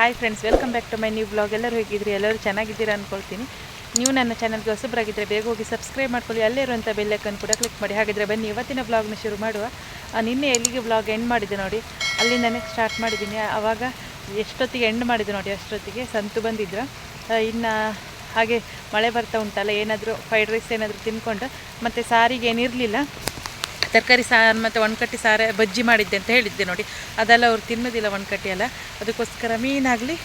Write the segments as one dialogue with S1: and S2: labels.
S1: Hi friends, welcome back to my new blog. ಎಲ್ಲರೂ ಹೇಗಿದ್ರಿ? ಎಲ್ಲರೂ ಚೆನ್ನಾಗಿದ್ದೀರಾ ಅಂದ್ಕೊಳ್ತೀನಿ. ನೀವು ನನ್ನ ಚಾನಲ್ಗೆ ಹೊಸಬರಾಗಿದ್ದರೆ ಬೇಗ ಹೋಗಿ ಸಬ್ಸ್ಕ್ರೈಬ್ ಮಾಡ್ಕೊಳ್ಳಿ. ಅಲ್ಲೇ ಇರುವಂಥ ಬೆಲ್ಲೈಕನ್ ಕೂಡ ಕ್ಲಿಕ್ ಮಾಡಿ. ಹಾಗಿದ್ರೆ ಬನ್ನಿ ಇವತ್ತಿನ ಬ್ಲಾಗ್ನ ಶುರು ಮಾಡುವ. ನಿನ್ನೆ ಎಲ್ಲಿಗೆ ಬ್ಲಾಗ್ ಎಂಡ್ ಮಾಡಿದ್ದೆ ನೋಡಿ, ಅಲ್ಲಿಂದನೇ ಸ್ಟಾರ್ಟ್ ಮಾಡಿದ್ದೀನಿ. ಆವಾಗ ಎಷ್ಟೊತ್ತಿಗೆ ಎಂಡ್ ಮಾಡಿದೆ ನೋಡಿ, ಅಷ್ಟೊತ್ತಿಗೆ ಸಂತು ಬಂದಿದ್ರು. ಇನ್ನು ಹಾಗೆ ಮಳೆ ಬರ್ತಾ ಉಂಟಲ್ಲ, ಏನಾದರೂ ಫ್ರೈಡ್ ರೈಸ್ ಏನಾದರೂ ತಿನ್ಕೊಂಡು, ಮತ್ತು ಸಾರಿಗೆ ಏನಿರಲಿಲ್ಲ, ತರಕಾರಿ ಸಾರು ಮತ್ತು ಒಣಕಟ್ಟಿ ಸಾರು ಬಜ್ಜಿ ಮಾಡಿದ್ದೆ ಅಂತ ಹೇಳಿದ್ದೆ ನೋಡಿ. ಅದೆಲ್ಲ ಅವ್ರು ತಿನ್ನೋದಿಲ್ಲ ಒಣಕಟ್ಟಿ ಎಲ್ಲ, ಅದಕ್ಕೋಸ್ಕರ ಮೀನಾಗಲಿ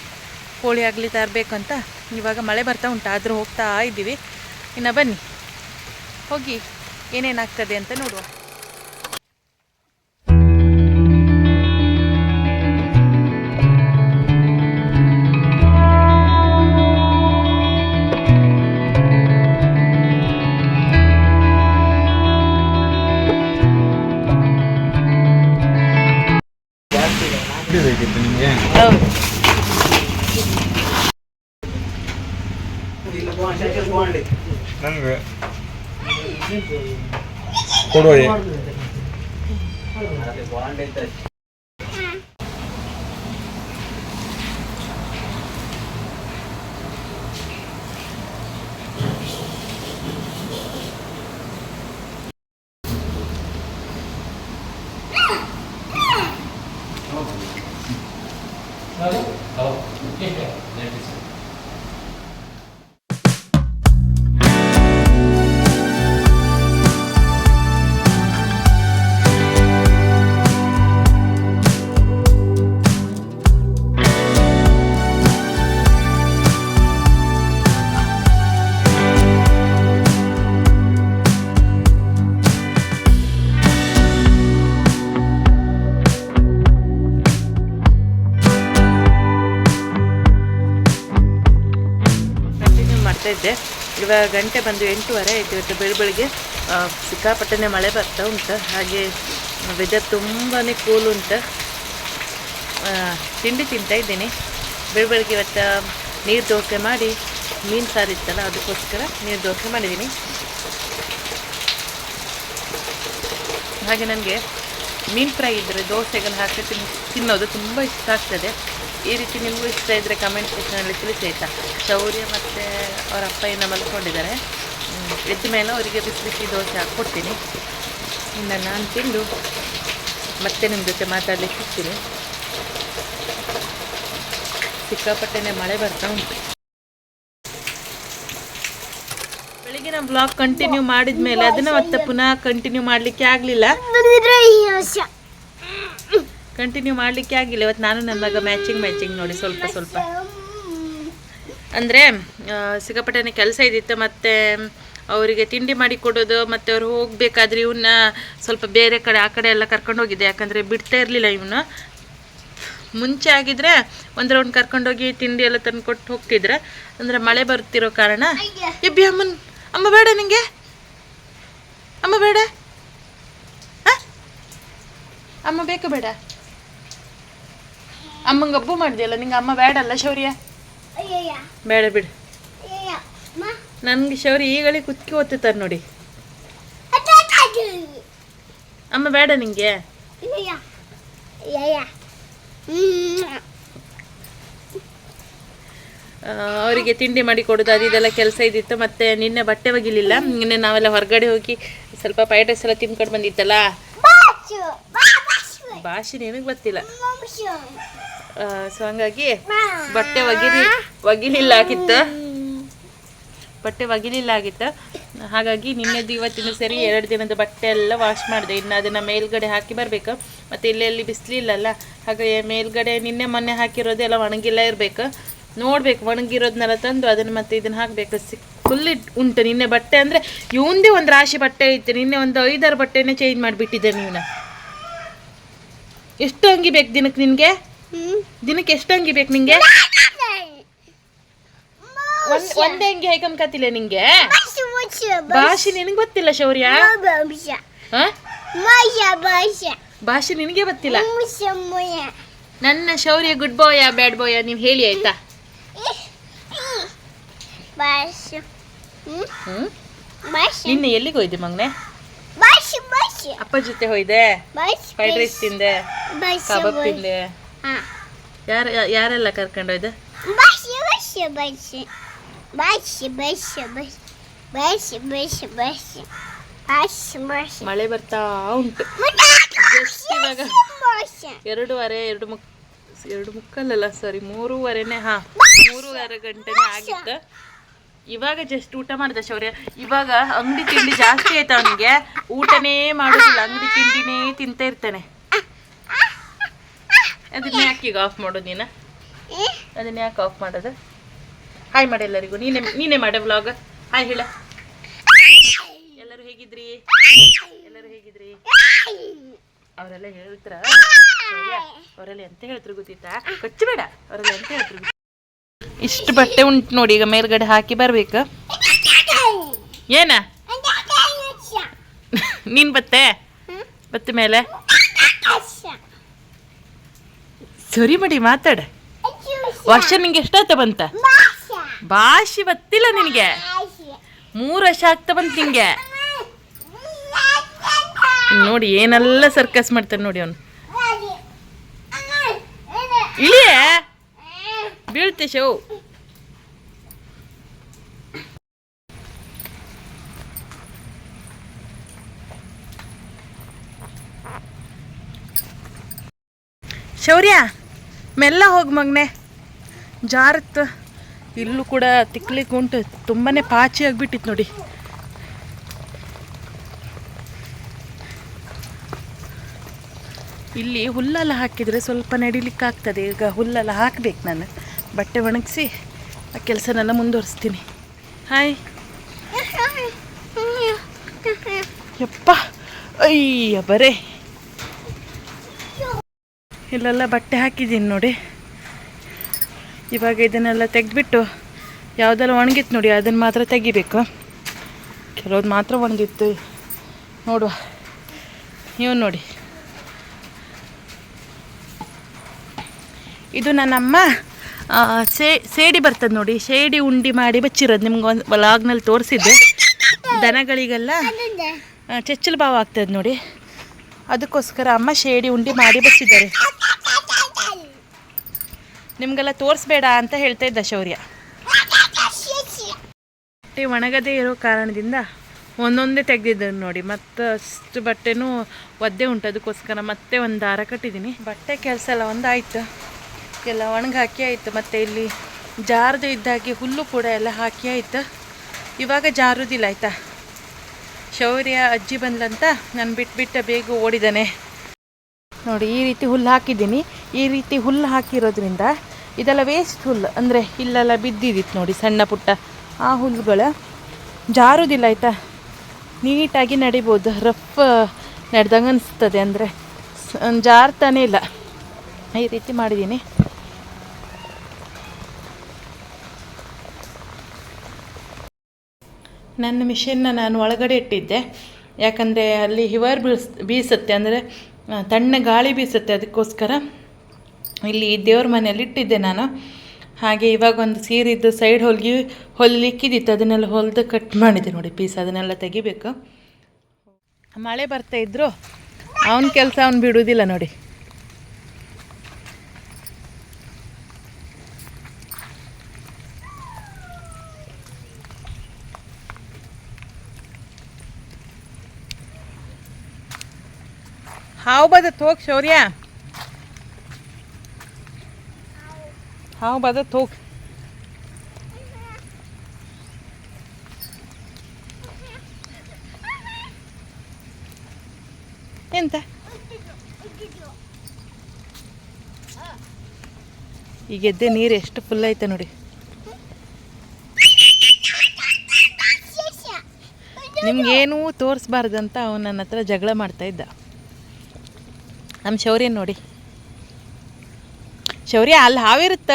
S1: ಕೋಳಿ ಆಗಲಿ ತರಬೇಕಂತ ಇವಾಗ ಮಳೆ ಬರ್ತಾ ಉಂಟು, ಆದರೂ ಹೋಗ್ತಾ ಇದ್ದೀವಿ. ಇನ್ನು ಬನ್ನಿ ಹೋಗಿ ಏನೇನಾಗ್ತದೆ ಅಂತ ನೋಡುವ.
S2: ನನಗೆ ಕೊಡೋಳಿ
S1: ಇದ್ದೆ. ಇವಾಗ ಗಂಟೆ ಬಂದು 8:15 ಆಯಿತು. ಇವತ್ತು ಬೆಳಗ್ಗೆ ಸಿಕ್ಕಾಪಟ್ಟೆ ಮಳೆ ಬರ್ತಾ ಉಂಟು. ಹಾಗೆ ವೆದರ್ ತುಂಬಾ ಕೂಲ್ ಉಂಟು. ತಿಂಡಿ ತಿಂತಾ ಇದ್ದೀನಿ. ಬೆಳಗ್ಗೆ ಇವತ್ತು ನೀರು ದೋಸೆ ಮಾಡಿ, ಮೀನು ಸಾರು ಇತ್ತಲ್ಲ ಅದಕ್ಕೋಸ್ಕರ ನೀರು ದೋಸೆ ಮಾಡಿದ್ದೀನಿ. ಹಾಗೆ ನನಗೆ ಮೀನು ಫ್ರೈ ಇದ್ದರೆ ದೋಸೆಗಳು ಹಾಕಿ ತಿನ್ನೋದು ತುಂಬ ಇಷ್ಟ ಆಗ್ತದೆ. ಈ ರೀತಿ ನಿಮಗೂ ಇಷ್ಟ ಇದ್ದರೆ ಕಮೆಂಟ್ ಸೆಕ್ಷನಲ್ಲಿ ತಿಳಿಸಿ ಆಯಿತಾ. ಶೌರ್ಯ ಮತ್ತು ಅವರ ಅಪ್ಪ ಏನೋ ಮಲ್ಕೊಂಡಿದ್ದಾರೆ. ಎದ್ದ ಮೇಲೆ ಅವರಿಗೆ ಬಿಸಿ ಬಿಸಿ ದೋಸೆ ಹಾಕ್ಕೊಡ್ತೀನಿ. ಇನ್ನು ನಾನು ತಿಂದು ಮತ್ತೆ ನಿಮ್ಮ ಜೊತೆ ಮಾತಾಡಲಿಕ್ಕೆ ಸಿಗ್ತೀನಿ. ಸಿಕ್ಕಾಪಟ್ಟೆನೇ ಮಳೆ ಬರ್ತಾ ಉಂಟು. ಬೆಳಗಿನ ಬ್ಲಾಗ್ ಕಂಟಿನ್ಯೂ ಮಾಡಿದ ಮೇಲೆ ಅದನ್ನು ಮತ್ತೆ ಪುನಃ ಕಂಟಿನ್ಯೂ ಮಾಡಲಿಕ್ಕೆ ಆಗಲಿಲ್ಲ. ಇವತ್ತು ನಾನು ನನ್ನ ಮಗ ಮ್ಯಾಚಿಂಗ್ ನೋಡಿ ಸ್ವಲ್ಪ ಅಂದರೆ ಸಿಕ್ಕಾಪಟ್ಟೆ ಕೆಲಸ ಇದ್ದಿತ್ತು. ಮತ್ತು ಅವರಿಗೆ ತಿಂಡಿ ಮಾಡಿ ಕೊಡೋದು, ಮತ್ತು ಅವ್ರು ಹೋಗಬೇಕಾದ್ರೆ ಇವನ್ನ ಸ್ವಲ್ಪ ಬೇರೆ ಕಡೆ ಆ ಕಡೆ ಎಲ್ಲ ಕರ್ಕೊಂಡು ಹೋಗಿದ್ದೆ. ಯಾಕಂದರೆ ಬಿಡ್ತಾ ಇರಲಿಲ್ಲ ಇವನು. ಮುಂಚೆ ಆಗಿದ್ರೆ ಒಂದು ರೌಂಡ್ ಕರ್ಕೊಂಡೋಗಿ ತಿಂಡಿ ಎಲ್ಲ ತಂದು ಕೊಟ್ಟು ಹೋಗ್ತಿದ್ರೆ. ಅಂದರೆ ಮಳೆ ಬರ್ತಿರೋ ಕಾರಣ ಎಬ್ಬಿ ಅಮ್ಮ ಬೇಡ, ನಿಂಗೆ ಅಮ್ಮ ಬೇಡ, ಅಮ್ಮ ಬೇಕು ಬೇಡ, ಅಮ್ಮಂಗೆ ಹಬ್ಬ ಮಾಡಿದೆಯಲ್ಲ ನಿಂಗೆ ಅಮ್ಮ ಬೇಡಲ್ಲ ಶೌರ್ಯ, ಬೇಡ ಬಿಡು. ನನಗೆ ಶೌರ್ಯ ಈಗಲೇ ಕುತ್ಕಿ ಓದ್ತಿರ್ತಾರೆ ನೋಡಿ. ಅಮ್ಮ ಬೇಡ ನಿಂಗೆ. ಅವರಿಗೆ ತಿಂಡಿ ಮಾಡಿ ಕೊಡೋದು ಅದು ಇದೆಲ್ಲ ಕೆಲಸ ಇದ್ದಿತ್ತು. ಮತ್ತು ನಿನ್ನೆ ಬಟ್ಟೆ ಒಗಿಲಿಲ್ಲ. ನಿನ್ನೆ ನಾವೆಲ್ಲ ಹೊರಗಡೆ ಹೋಗಿ ಸ್ವಲ್ಪ ಫ್ರೈಡ್ ರೈಸ್ ಎಲ್ಲ ತಿನ್ಕೊಂಡು ಬಂದಿತ್ತಲ್ಲ. ಭಾಷೆ ನಿನಗೆ ಗೊತ್ತಿಲ್ಲ. ಸೊ ಹಂಗಾಗಿ ಬಟ್ಟೆ ಒಗಿಲಿಲ್ಲ ಆಗಿತ್ತು. ಹಾಗಾಗಿ ನಿನ್ನೆದು ಇವತ್ತಿನ ಸರಿ 2 ದಿನದ ಬಟ್ಟೆ ಎಲ್ಲ ವಾಶ್ ಮಾಡಿದೆ. ಇನ್ನು ಅದನ್ನು ಮೇಲ್ಗಡೆ ಹಾಕಿ ಬರಬೇಕು. ಮತ್ತು ಇಲ್ಲೆಲ್ಲಿ ಬಿಸಿಲಿಲ್ಲಲ್ಲ, ಹಾಗೆ ಮೇಲ್ಗಡೆ ನಿನ್ನೆ ಮೊನ್ನೆ ಹಾಕಿರೋದೆಲ್ಲ ಒಣಗಿಲ್ಲ ಇರಬೇಕು. ನೋಡ್ಬೇಕು, ಒಣಗಿರೋದನ್ನೆಲ್ಲ ತಂದು ಅದನ್ನು ಮತ್ತೆ ಇದನ್ನು ಹಾಕಬೇಕು. ಫುಲ್ ಉಂಟು ನಿನ್ನೆ ಬಟ್ಟೆ. ಅಂದರೆ ಇವಂದೇ ಒಂದು ರಾಶಿ ಬಟ್ಟೆ ಇತ್ತು. ನಿನ್ನೆ ಒಂದು 5-6 ಬಟ್ಟೆನೇ ಚೇಂಜ್ ಮಾಡಿಬಿಟ್ಟಿದ್ದೆ. ನೀನು ಎಷ್ಟು ಅಂಗಿ ಬೇಕು ದಿನಕ್ಕೆ ನಿನಗೆ? ದಿನಕ್ಕೆ ಎಷ್ಟು ಅಂಗಿ ಬೇಕು ನಿಂಗೆ? ಒಂದೇ ಅಂಗಿ ಹಾಕೊಂಡ್ಕತ್ತಿಲ್ಲ ನಿಂಗೆ? ಭಾಷೆ ನಿನಗೆ ಗೊತ್ತಿಲ್ಲ ಶೌರ್ಯ? ಭಾಷೆ ನಿನಗೆ ಗೊತ್ತಿಲ್ಲ? ನನ್ನ ಶೌರ್ಯ ಗುಡ್ ಬಾಯ್ ಬ್ಯಾಡ್ ಬಾಯ್ ನೀವು ಹೇಳಿ ಆಯ್ತಾ? ನಿನ್ನೆ ಎಲ್ಲಿಗೆ ಹೋಯ್ದೆ ಮಗನೆ? ಅಪ್ಪ ಜೊತೆ ಹೋಯ್ದೆ, ಫ್ರೈಡ್ ರೈಸ್ ತಿಂದೆ, ಕಬಾಬ್ ತಿಂದೆ. ಯಾರೆಲ್ಲ ಕರ್ಕೊಂಡೋಯ್ದ? ಮಳೆ ಬರ್ತಾ ಉಂಟು. ಜಸ್ಟ್ ಇವಾಗ 3:30 ಗಂಟೆನೇ ಆಗಿತ್ತು. ಇವಾಗ ಜಸ್ಟ್ ಊಟ ಮಾಡಿದ ಶೌರ್ಯ. ಇವಾಗ ಅಂಗಡಿ ತಿಂಡಿ ಜಾಸ್ತಿ ಆಯ್ತು ಅವನಿಗೆ, ಊಟನೇ ಮಾಡೋದಿಲ್ಲ, ಅಂಗಡಿ ತಿಂಡಿನೇ ತಿಂತ ಇರ್ತಾನೆ. ಅದನ್ನ ಯಾಕೆ ಈಗ ಆಫ್ ಮಾಡೋದು ನೀನು? ಅದನ್ನ ಯಾಕೆ ಆಫ್ ಮಾಡೋದು? ಹಾಯ್ ಮಾಡಿ ಎಲ್ಲರಿಗೂ. ನೀನೇ ಮಾಡ ವ್ಲಾಗ್. ಹಾಯ್ ಹೇಳ. ಎಲ್ಲರೂ ಹೇಗಿದ್ರಿ? ಅವರೆಲ್ಲ ಹೇಳ್ತಾರ, ಅವರೆಲ್ಲ ಎಂತ ಹೇಳ್ತಾರೆ ಗೊತ್ತಿತ್ತಾ? ಕೊಚ್ಚಬೇಡ, ಅವರೆಲ್ಲ ಎಂತ ಹೇಳ್ತಾರೆ. ಇಷ್ಟು ಬಟ್ಟೆ ಉಂಟು ನೋಡಿ, ಈಗ ಮೇಲ್ಗಡೆ ಹಾಕಿ ಬರ್ಬೇಕು. ಏನ ನೀನ್ ಬತ್ತೆ ಮೇಲೆ ಸರಿ ಮಾಡಿ ಮಾತಾಡ. ವರ್ಷ ನಿಂಗೆ ಎಷ್ಟಾಯ್ತ ಬಂತ? ಭಾಷೆ ಗೊತ್ತಿಲ್ಲ ನಿನಗೆ? 3 ವರ್ಷ ಆಗ್ತಾ ಬಂತ ನಿಂಗೆ. ನೋಡಿ ಏನೆಲ್ಲ ಸರ್ಕಸ್ ಮಾಡ್ತಾನೆ ನೋಡಿ ಅವನು. ಇಳಿಯೇ ಬೀಳ್ತೆ ಶವ್. ಶೌರ್ಯ ಮೆಲ್ಲ ಹೋಗಿ ಮಗನೆ, ಜಾರತ್. ಇಲ್ಲೂ ಕೂಡ ತಿಕ್ಲಿಕ್ಕೆ ಉಂಟು, ತುಂಬಾನೇ ಪಾಚಿ ಆಗಿಬಿಟ್ಟಿತ್ತು ನೋಡಿ. ಇಲ್ಲಿ ಹುಲ್ಲೆಲ್ಲ ಹಾಕಿದರೆ ಸ್ವಲ್ಪ ನಡಿಲಿಕ್ಕೆ ಆಗ್ತದೆ. ಈಗ ಹುಲ್ಲೆಲ್ಲ ಹಾಕ್ಬೇಕು, ನಾನು ಬಟ್ಟೆ ಒಣಗಿಸಿ ಆ ಕೆಲಸನೆಲ್ಲ ಮುಂದುವರಿಸ್ತೀನಿ. ಹಾಯ್ ಯಪ್ಪ, ಅಯ್ಯ ಬರೇ ಇಲ್ಲೆಲ್ಲ ಬಟ್ಟೆ ಹಾಕಿದ್ದೀನಿ ನೋಡಿ. ಇವಾಗ ಇದನ್ನೆಲ್ಲ ತೆಗೆದ್ಬಿಟ್ಟು ಯಾವುದೆಲ್ಲ ಒಣಗಿತ್ತು ನೋಡಿ ಅದನ್ನು ಮಾತ್ರ ತೆಗಿಬೇಕು. ಕೆಲವ್ದು ಮಾತ್ರ ಒಣಗಿತ್ತು ನೋಡುವ. ನೀವು ನೋಡಿ, ಇದು ನನ್ನಮ್ಮ ಸೇಡಿ ಬರ್ತದೆ ನೋಡಿ, ಸೇಡಿ ಉಂಡಿ ಮಾಡಿ ಬಚ್ಚಿರೋದು. ನಿಮ್ಗೆ ಒಂದು ವ್ಲಾಗ್ನಲ್ಲಿ ತೋರಿಸಿದ್ದೆ. ದನಗಳಿಗೆಲ್ಲ ಚೆಚ್ಚಲು ಬಾವು ಆಗ್ತದೆ ನೋಡಿ, ಅದಕ್ಕೋಸ್ಕರ ಅಮ್ಮ ಸೇಡಿ ಉಂಡಿ ಮಾಡಿ ಬಚ್ಚಿದ್ದಾರೆ. ನಿಮಗೆಲ್ಲ ತೋರಿಸ್ಬೇಡ ಅಂತ ಹೇಳ್ತಾ ಇದ್ದ ಶೌರ್ಯ. ಬಟ್ಟೆ ಒಣಗದೇ ಇರೋ ಕಾರಣದಿಂದ ಒಂದೊಂದೇ ತೆಗೆದಿದ್ದು ನೋಡಿ. ಮತ್ತು ಅಷ್ಟು ಬಟ್ಟೆನೂ ಒದ್ದೆ ಉಂಟು, ಅದಕ್ಕೋಸ್ಕರ ಮತ್ತೆ ಒಂದು ದಾರ ಕಟ್ಟಿದ್ದೀನಿ. ಬಟ್ಟೆ ಕೆಲಸ ಎಲ್ಲ ಒಂದಾಯಿತು, ಎಲ್ಲ ಒಣಗಿ ಹಾಕಿ ಆಯಿತು. ಮತ್ತು ಇಲ್ಲಿ ಜಾರದು ಇದ್ದಾಗೆ ಹುಲ್ಲು ಕೂಡ ಎಲ್ಲ ಹಾಕಿ ಆಯಿತು. ಇವಾಗ ಜಾರುದಿಲ್ಲ ಆಯಿತಾ. ಶೌರ್ಯ ಅಜ್ಜಿ ಬಂದ್ಲಂತ ನಾನು ಬಿಟ್ಟು ಬೇಗ ಓಡಿದ್ದಾನೆ ನೋಡಿ. ಈ ರೀತಿ ಹುಲ್ಲು ಹಾಕಿದ್ದೀನಿ. ಈ ರೀತಿ ಹುಲ್ಲು ಹಾಕಿರೋದ್ರಿಂದ ಇದೆಲ್ಲ ವೇಸ್ಟ್ ಹುಲ್ಲು, ಅಂದರೆ ಇಲ್ಲೆಲ್ಲ ಬಿದ್ದಿದ್ದಿತ್ತು ನೋಡಿ ಸಣ್ಣ ಪುಟ್ಟ. ಆ ಹುಲ್ಲುಗಳು ಜಾರುದಿಲ್ಲ ಆಯಿತಾ, ನೀಟಾಗಿ ನಡಿಬೋದು. ರಫ್ ನಡೆದಂಗೆ ಅನಿಸ್ತದೆ, ಅಂದರೆ ಜಾರ್ತಾನೇ ಇಲ್ಲ. ಈ ರೀತಿ ಮಾಡಿದ್ದೀನಿ. ನನ್ನ ಮಿಷನ್ನ ನಾನು ಒಳಗಡೆ ಇಟ್ಟಿದ್ದೆ, ಯಾಕಂದರೆ ಅಲ್ಲಿ ಹಿವರ್ ಬೀಸುತ್ತೆ, ಅಂದರೆ ತಣ್ಣ ಗಾಳಿ ಬೀಸುತ್ತೆ. ಅದಕ್ಕೋಸ್ಕರ ಇಲ್ಲಿ ದೇವ್ರ ಮನೆಯಲ್ಲಿ ಇಟ್ಟಿದ್ದೆ ನಾನು. ಹಾಗೆ ಇವಾಗ ಒಂದು ಸೀರೆದು ಸೈಡ್ ಹೊಲಿಕ್ಕಿದ್ದಿತ್ತು, ಅದನ್ನೆಲ್ಲ ಹೊಲಿದು ಕಟ್ ಮಾಡಿದ್ದೆ ನೋಡಿ ಪೀಸ್. ಅದನ್ನೆಲ್ಲ ತೆಗಿಬೇಕು. ಮಳೆ ಬರ್ತಾಯಿದ್ರು ಅವನ ಕೆಲಸ ಅವನು ಬಿಡುವುದಿಲ್ಲ ನೋಡಿ. ಹಾವು ಬದತ್ ಹೋಗಿ ಶೌರ್ಯ, ಹಾವು ಬದತ್ ಹೋಗಿ. ಎಂತ ಈ ಗೆದ್ದೆ ನೀರು ಎಷ್ಟು ಫುಲ್ ಐತೆ ನೋಡಿ. ನಿಮ್ಗೇನೂ ತೋರಿಸ್ಬಾರ್ದಂತ ಅವನು ನನ್ನ ಹತ್ರ ಜಗಳ ಮಾಡ್ತಾಯಿದ್ದ. ನಮ್ಮ ಶೌರ್ಯ ನೋಡಿ. ಶೌರ್ಯ ಅಲ್ಲಿ ಹಾವಿರುತ್ತ.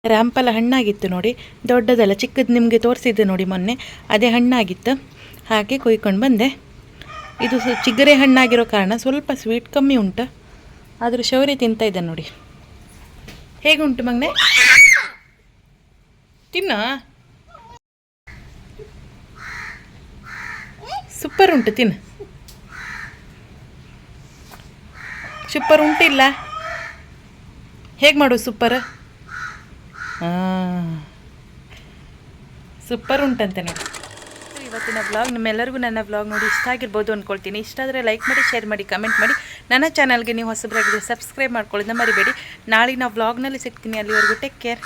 S1: ರಾಂಪಲ ಹಣ್ಣಾಗಿತ್ತು ನೋಡಿ, ದೊಡ್ಡದಲ್ಲ, ಚಿಕ್ಕದು ನಿಮಗೆ ತೋರಿಸಿದ್ದೆ ನೋಡಿ ಮೊನ್ನೆ, ಅದೇ ಹಣ್ಣಾಗಿತ್ತು. ಹಾಗೆ ಕೊಯ್ಕೊಂಡು ಬಂದೆ. ಇದು ಚಿಗರೆ ಹಣ್ಣಾಗಿರೋ ಕಾರಣ ಸ್ವಲ್ಪ ಸ್ವೀಟ್ ಕಮ್ಮಿ ಉಂಟು. ಆದರೂ ಶೌರ್ಯ ತಿಂತಾ ಇದ್ದ ನೋಡಿ. ಹೇಗುಂಟು ಮಗನೆ? ತಿನ್ನ. ಸೂಪರ್ ಉಂಟು, ತಿನ್ನು. ಸೂಪರ್ ಉಂಟಿಲ್ಲ? ಹೇಗೆ ಮಾಡು ಸೂಪರ್? ಹಾಂ, ಸೂಪರ್ ಉಂಟಂತೆ ನೋಡಿ. ಇವತ್ತಿನ ವ್ಲಾಗ್ ನಿಮ್ಮೆಲ್ಲರಿಗೂ ನನ್ನ ವ್ಲಾಗ್ ನೋಡಿ ಇಷ್ಟ ಆಗಿರ್ಬೋದು ಅಂದ್ಕೊಳ್ತೀನಿ. ಇಷ್ಟ ಆದರೆ ಲೈಕ್ ಮಾಡಿ, ಶೇರ್ ಮಾಡಿ, ಕಮೆಂಟ್ ಮಾಡಿ. ನನ್ನ ಚಾನಲ್ಗೆ ನೀವು ಹೊಸಬರಾಗಿದ್ದರೆ ಸಬ್ಸ್ಕ್ರೈಬ್ ಮಾಡ್ಕೊಳ್ಳೋದನ್ನ ಮರಿಬೇಡಿ. ನಾಳೆ ನಾವು ವ್ಲಾಗ್ನಲ್ಲಿ ಸಿಗ್ತೀನಿ. ಅಲ್ಲಿವರೆಗೂ ಟೇಕ್ ಕೇರ್.